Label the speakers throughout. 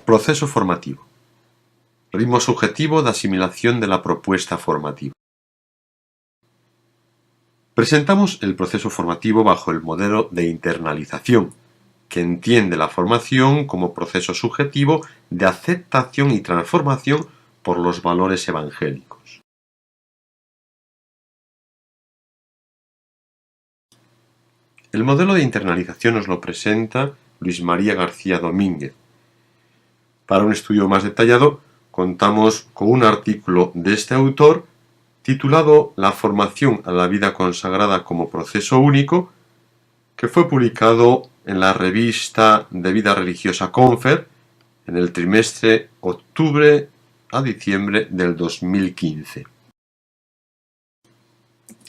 Speaker 1: Proceso formativo. Ritmo subjetivo de asimilación de la propuesta formativa. Presentamos el proceso formativo bajo el modelo de internalización, que entiende la formación como proceso subjetivo de aceptación y transformación por los valores evangélicos. El modelo de internalización nos lo presenta Luis María García Domínguez. Para un estudio más detallado, contamos con un artículo de este autor titulado La formación a la vida consagrada como proceso único, que fue publicado en la revista de vida religiosa Confer en el trimestre octubre a diciembre del 2015.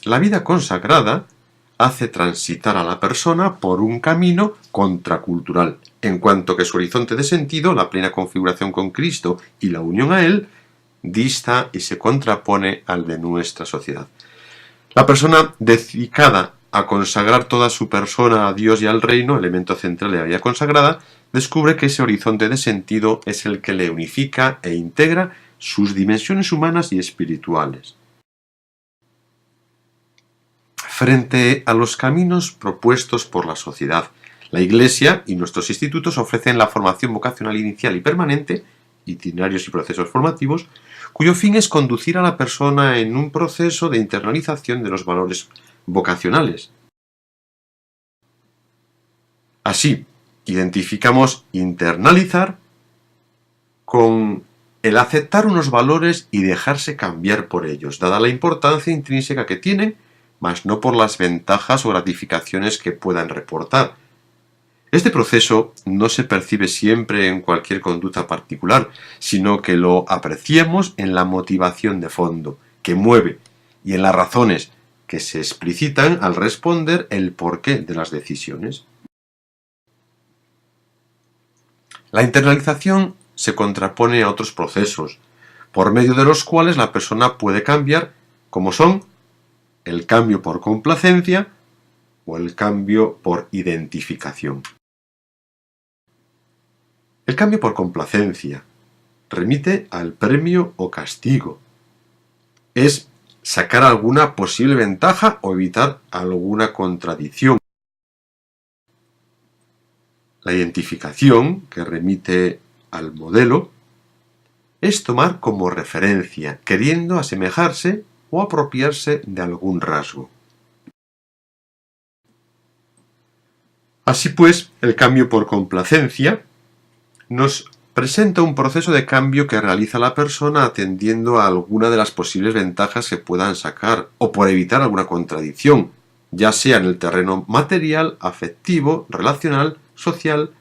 Speaker 1: La vida consagrada hace transitar a la persona por un camino contracultural, en cuanto que su horizonte de sentido, la plena configuración con Cristo y la unión a Él, dista y se contrapone al de nuestra sociedad. La persona dedicada a consagrar toda su persona a Dios y al reino, elemento central de la vida consagrada, descubre que ese horizonte de sentido es el que le unifica e integra sus dimensiones humanas y espirituales. Frente a los caminos propuestos por la sociedad, la Iglesia y nuestros institutos ofrecen la formación vocacional inicial y permanente, itinerarios y procesos formativos, cuyo fin es conducir a la persona en un proceso de internalización de los valores vocacionales. Así, identificamos internalizar con el aceptar unos valores y dejarse cambiar por ellos, dada la importancia intrínseca que tienen, mas no por las ventajas o gratificaciones que puedan reportar. Este proceso no se percibe siempre en cualquier conducta particular, sino que lo apreciamos en la motivación de fondo, que mueve, y en las razones que se explicitan al responder el porqué de las decisiones. La internalización se contrapone a otros procesos, por medio de los cuales la persona puede cambiar, como son el cambio por complacencia o el cambio por identificación. El cambio por complacencia remite al premio o castigo. Es sacar alguna posible ventaja o evitar alguna contradicción. La identificación, que remite al modelo, es tomar como referencia, queriendo asemejarse o apropiarse de algún rasgo. Así pues, el cambio por complacencia nos presenta un proceso de cambio que realiza la persona atendiendo a alguna de las posibles ventajas que puedan sacar o por evitar alguna contradicción, ya sea en el terreno material, afectivo, relacional, social.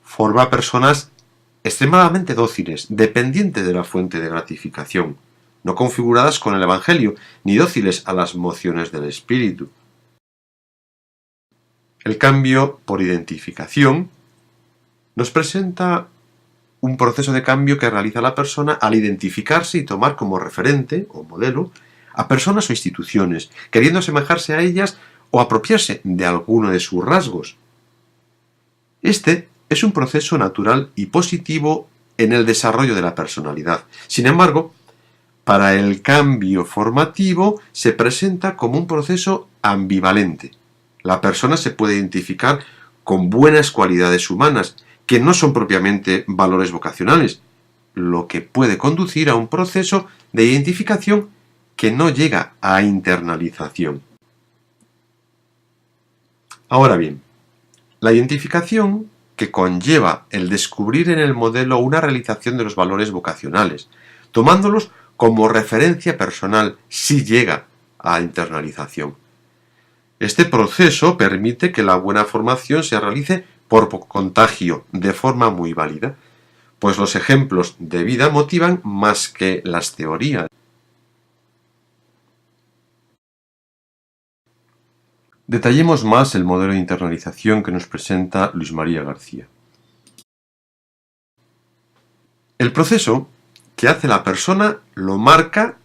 Speaker 1: Forma personas extremadamente dóciles, dependientes de la fuente de gratificación, no configuradas con el Evangelio, ni dóciles a las mociones del espíritu. El cambio por identificación nos presenta un proceso de cambio que realiza la persona al identificarse y tomar como referente o modelo a personas o instituciones, queriendo asemejarse a ellas o apropiarse de alguno de sus rasgos. Este es un proceso natural y positivo en el desarrollo de la personalidad. Sin embargo, para el cambio formativo se presenta como un proceso ambivalente. La persona se puede identificar con buenas cualidades humanas, que no son propiamente valores vocacionales, lo que puede conducir a un proceso de identificación que no llega a internalización. Ahora bien, la identificación que conlleva el descubrir en el modelo una realización de los valores vocacionales, tomándolos como referencia personal, sí llega a internalización. Este proceso permite que la buena formación se realice por contagio, de forma muy válida, pues los ejemplos de vida motivan más que las teorías. Detallemos más el modelo de internalización que nos presenta Luis María García. El proceso que hace la persona lo marca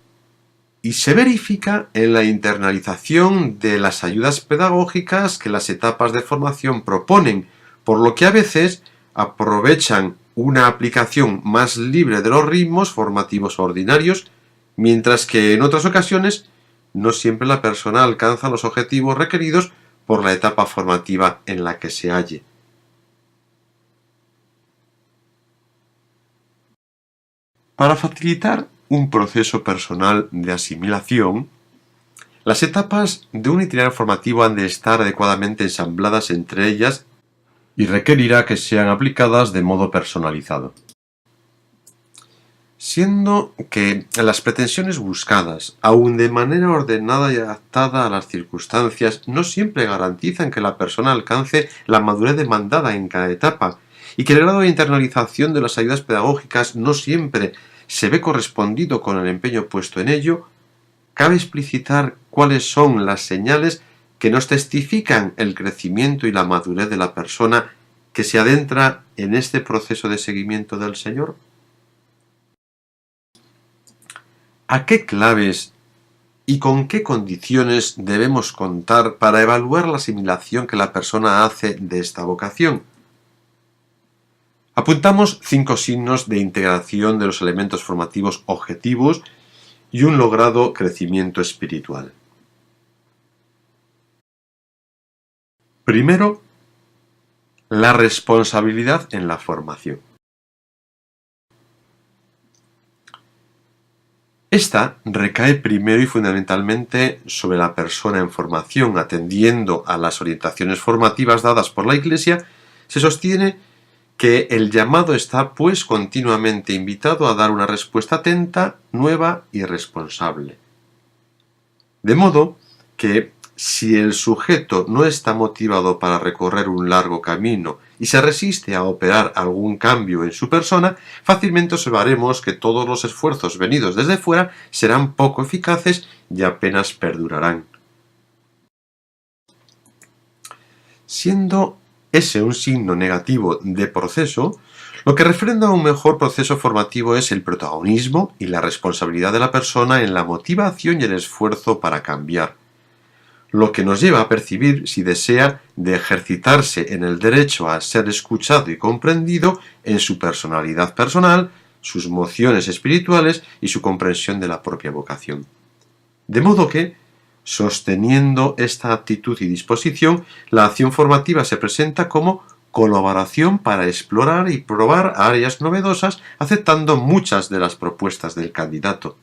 Speaker 1: y se verifica en la internalización de las ayudas pedagógicas que las etapas de formación proponen, por lo que a veces aprovechan una aplicación más libre de los ritmos formativos ordinarios, mientras que en otras ocasiones no siempre la persona alcanza los objetivos requeridos por la etapa formativa en la que se halle. Para facilitar un proceso personal de asimilación, las etapas de un itinerario formativo han de estar adecuadamente ensambladas entre ellas y requerirá que sean aplicadas de modo personalizado. Siendo que las pretensiones buscadas, aun de manera ordenada y adaptada a las circunstancias, no siempre garantizan que la persona alcance la madurez demandada en cada etapa, y que el grado de internalización de las ayudas pedagógicas no siempre se ve correspondido con el empeño puesto en ello, cabe explicitar cuáles son las señales que nos testifican el crecimiento y la madurez de la persona que se adentra en este proceso de seguimiento del Señor. ¿A qué claves y con qué condiciones debemos contar para evaluar la asimilación que la persona hace de esta vocación? Apuntamos 5 signos de integración de los elementos formativos objetivos y un logrado crecimiento espiritual. Primero, la responsabilidad en la formación. Esta recae primero y fundamentalmente sobre la persona en formación. Atendiendo a las orientaciones formativas dadas por la Iglesia, se sostiene que el llamado está pues continuamente invitado a dar una respuesta atenta, nueva y responsable. De modo que si el sujeto no está motivado para recorrer un largo camino y se resiste a operar algún cambio en su persona, fácilmente observaremos que todos los esfuerzos venidos desde fuera serán poco eficaces y apenas perdurarán. Siendo ese un signo negativo de proceso, lo que refrenda a un mejor proceso formativo es el protagonismo y la responsabilidad de la persona en la motivación y el esfuerzo para cambiar, lo que nos lleva a percibir si desea de ejercitarse en el derecho a ser escuchado y comprendido en su personalidad personal, sus mociones espirituales y su comprensión de la propia vocación. De modo que, sosteniendo esta actitud y disposición, la acción formativa se presenta como colaboración para explorar y probar áreas novedosas, aceptando muchas de las propuestas del candidato.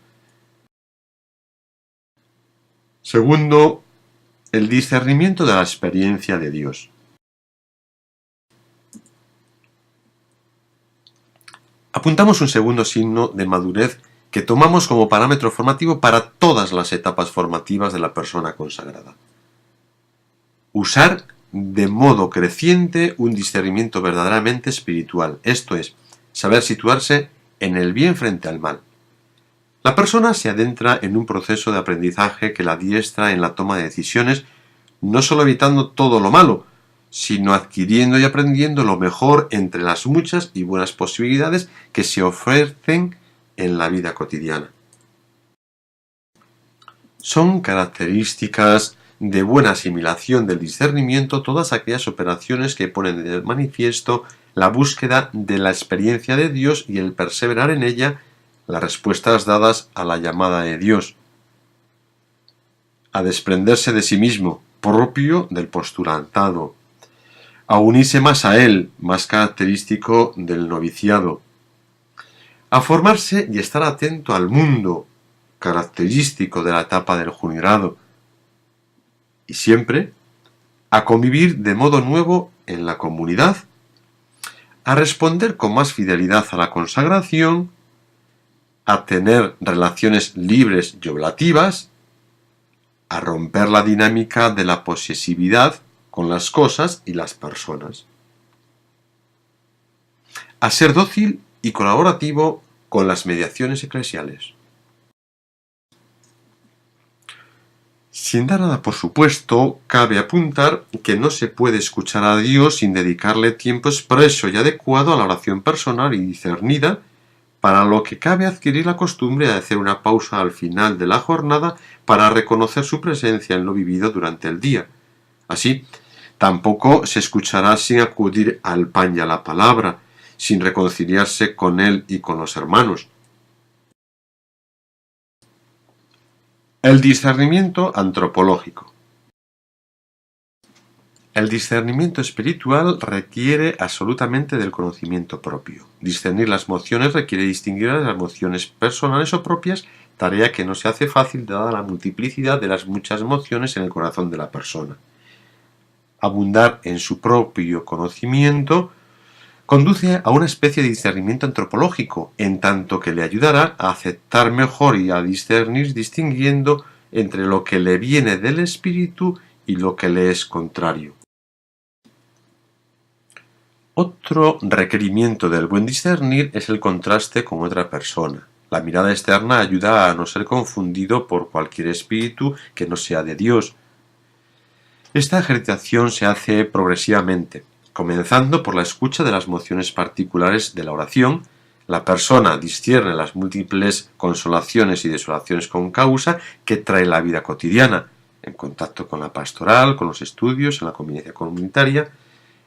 Speaker 1: Segundo, el discernimiento de la experiencia de Dios. Apuntamos un segundo signo de madurez que tomamos como parámetro formativo para todas las etapas formativas de la persona consagrada. Usar de modo creciente un discernimiento verdaderamente espiritual, esto es, saber situarse en el bien frente al mal. La persona se adentra en un proceso de aprendizaje que la adiestra en la toma de decisiones, no solo evitando todo lo malo, sino adquiriendo y aprendiendo lo mejor entre las muchas y buenas posibilidades que se ofrecen en la vida cotidiana. Son características de buena asimilación del discernimiento todas aquellas operaciones que ponen de manifiesto la búsqueda de la experiencia de Dios y el perseverar en ella, las respuestas dadas a la llamada de Dios, a desprenderse de sí mismo, propio del postulantado, a unirse más a él, más característico del noviciado, a formarse y estar atento al mundo, característico de la etapa del juniorado, y siempre a convivir de modo nuevo en la comunidad, a responder con más fidelidad a la consagración, a tener relaciones libres y oblativas, a romper la dinámica de la posesividad con las cosas y las personas, a ser dócil y colaborativo con las mediaciones eclesiales. Sin dar nada por supuesto, cabe apuntar que no se puede escuchar a Dios sin dedicarle tiempo expreso y adecuado a la oración personal y discernida para lo que cabe adquirir la costumbre de hacer una pausa al final de la jornada para reconocer su presencia en lo vivido durante el día. Así, tampoco se escuchará sin acudir al pan y a la palabra, sin reconciliarse con él y con los hermanos. El discernimiento antropológico. El discernimiento espiritual requiere absolutamente del conocimiento propio. Discernir las emociones requiere distinguir las emociones personales o propias, tarea que no se hace fácil dada la multiplicidad de las muchas emociones en el corazón de la persona. Abundar en su propio conocimiento conduce a una especie de discernimiento antropológico, en tanto que le ayudará a aceptar mejor y a discernir distinguiendo entre lo que le viene del espíritu y lo que le es contrario. Otro requerimiento del buen discernir es el contraste con otra persona. La mirada externa ayuda a no ser confundido por cualquier espíritu que no sea de Dios. Esta ejercitación se hace progresivamente, comenzando por la escucha de las emociones particulares de la oración. La persona discierne las múltiples consolaciones y desolaciones con causa que trae la vida cotidiana, en contacto con la pastoral, con los estudios, en la convivencia comunitaria,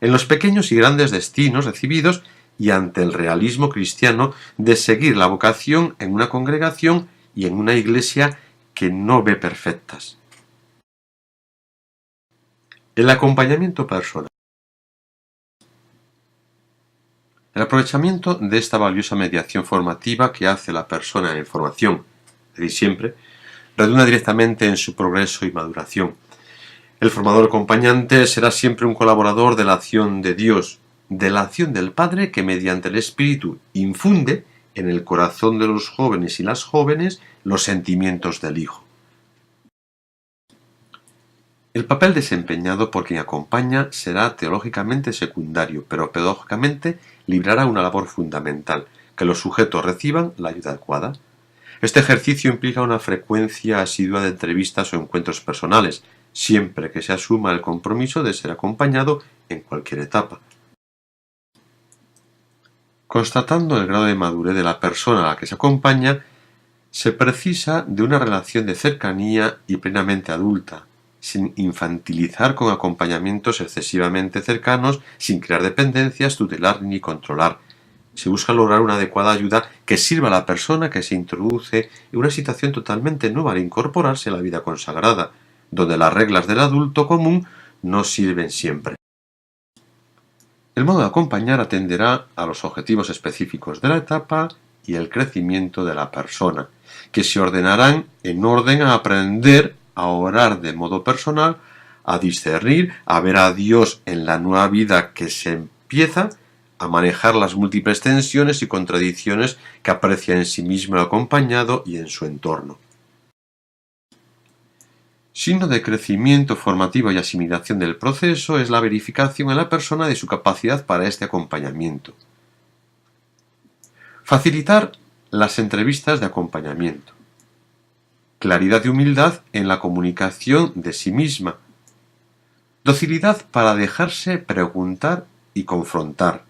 Speaker 1: en los pequeños y grandes destinos recibidos y ante el realismo cristiano de seguir la vocación en una congregación y en una iglesia que no ve perfectas. El acompañamiento personal. El aprovechamiento de esta valiosa mediación formativa que hace la persona en formación, es decir, siempre, redunda directamente en su progreso y maduración. El formador acompañante será siempre un colaborador de la acción de Dios, de la acción del Padre que mediante el Espíritu infunde en el corazón de los jóvenes y las jóvenes los sentimientos del Hijo. El papel desempeñado por quien acompaña será teológicamente secundario, pero pedagógicamente librará una labor fundamental, que los sujetos reciban la ayuda adecuada. Este ejercicio implica una frecuencia asidua de entrevistas o encuentros personales, siempre que se asuma el compromiso de ser acompañado en cualquier etapa. Constatando el grado de madurez de la persona a la que se acompaña, se precisa de una relación de cercanía y plenamente adulta, sin infantilizar con acompañamientos excesivamente cercanos, sin crear dependencias, tutelar ni controlar. Se busca lograr una adecuada ayuda que sirva a la persona que se introduce en una situación totalmente nueva al incorporarse a la vida consagrada, donde las reglas del adulto común no sirven siempre. El modo de acompañar atenderá a los objetivos específicos de la etapa y el crecimiento de la persona, que se ordenarán en orden a aprender a orar de modo personal, a discernir, a ver a Dios en la nueva vida que se empieza, a manejar las múltiples tensiones y contradicciones que aprecia en sí mismo el acompañado y en su entorno. Signo de crecimiento formativo y asimilación del proceso es la verificación en la persona de su capacidad para este acompañamiento. Facilitar las entrevistas de acompañamiento. Claridad y humildad en la comunicación de sí misma. Docilidad para dejarse preguntar y confrontar.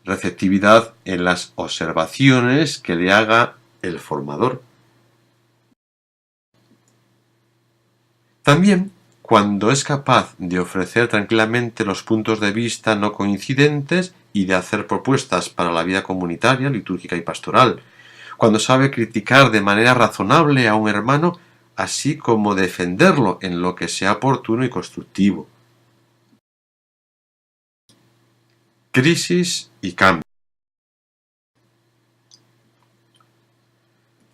Speaker 1: Receptividad en las observaciones que le haga el formador. También, cuando es capaz de ofrecer tranquilamente los puntos de vista no coincidentes y de hacer propuestas para la vida comunitaria, litúrgica y pastoral, cuando sabe criticar de manera razonable a un hermano, así como defenderlo en lo que sea oportuno y constructivo. Crisis y cambio.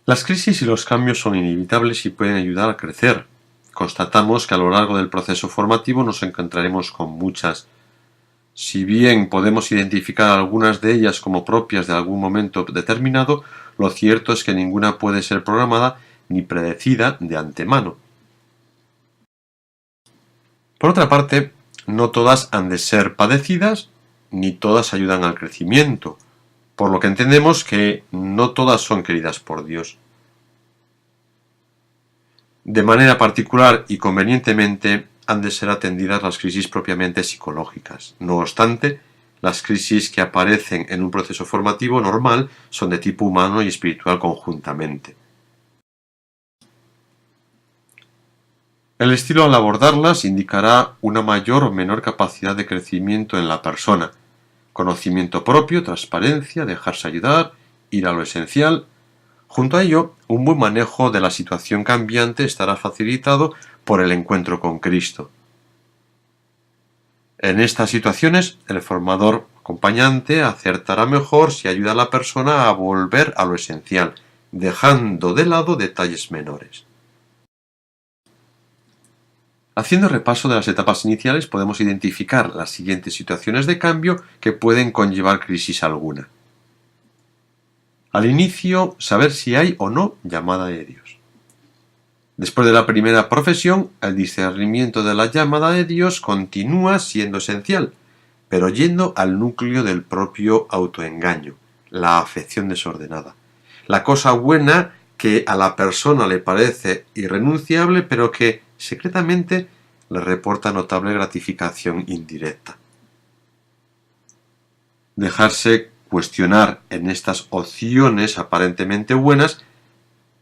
Speaker 1: Las crisis y los cambios son inevitables y pueden ayudar a crecer. Constatamos que a lo largo del proceso formativo nos encontraremos con muchas. Si bien podemos identificar algunas de ellas como propias de algún momento determinado, lo cierto es que ninguna puede ser programada ni predecida de antemano. Por otra parte, no todas han de ser padecidas, ni todas ayudan al crecimiento, por lo que entendemos que no todas son queridas por Dios. De manera particular y convenientemente han de ser atendidas las crisis propiamente psicológicas. No obstante, Las crisis que aparecen en un proceso formativo normal son de tipo humano y espiritual conjuntamente. El estilo al abordarlas indicará una mayor o menor capacidad de crecimiento en la persona, conocimiento propio, transparencia, dejarse ayudar, ir a lo esencial. Junto a ello, un buen manejo de la situación cambiante estará facilitado por el encuentro con Cristo. En estas situaciones, el formador acompañante acertará mejor si ayuda a la persona a volver a lo esencial, dejando de lado detalles menores. Haciendo repaso de las etapas iniciales, podemos identificar las siguientes situaciones de cambio que pueden conllevar crisis alguna. Al inicio, saber si hay o no llamada de Dios. Después de la primera profesión, el discernimiento de la llamada de Dios continúa siendo esencial, pero yendo al núcleo del propio autoengaño, la afección desordenada. La cosa buena que a la persona le parece irrenunciable, pero que secretamente le reporta notable gratificación indirecta. Dejarse cuestionar en estas opciones aparentemente buenas,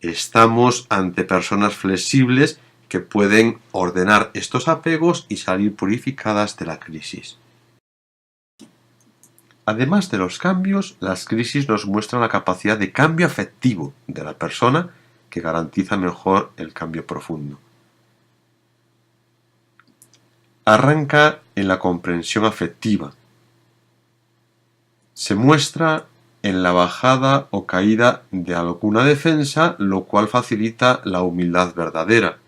Speaker 1: estamos ante personas flexibles que pueden ordenar estos apegos y salir purificadas de la crisis. Además de los cambios, las crisis nos muestran la capacidad de cambio afectivo de la persona que garantiza mejor el cambio profundo. Arranca en la comprensión afectiva. Se muestra en la bajada o caída de alguna defensa, lo cual facilita la humildad verdadera.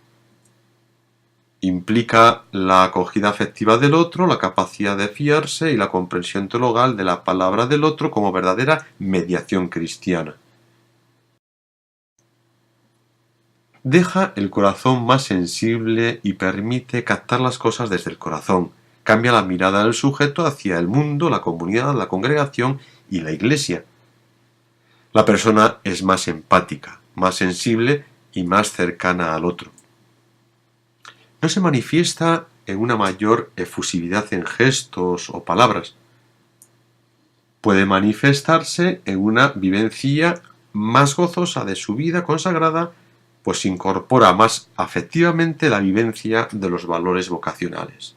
Speaker 1: Implica la acogida afectiva del otro, la capacidad de fiarse y la comprensión teologal de la palabra del otro como verdadera mediación cristiana. Deja el corazón más sensible y permite captar las cosas desde el corazón. Cambia la mirada del sujeto hacia el mundo, la comunidad, la congregación y la iglesia. La persona es más empática, más sensible y más cercana al otro. No se manifiesta en una mayor efusividad en gestos o palabras. Puede manifestarse en una vivencia más gozosa de su vida consagrada, pues incorpora más afectivamente la vivencia de los valores vocacionales.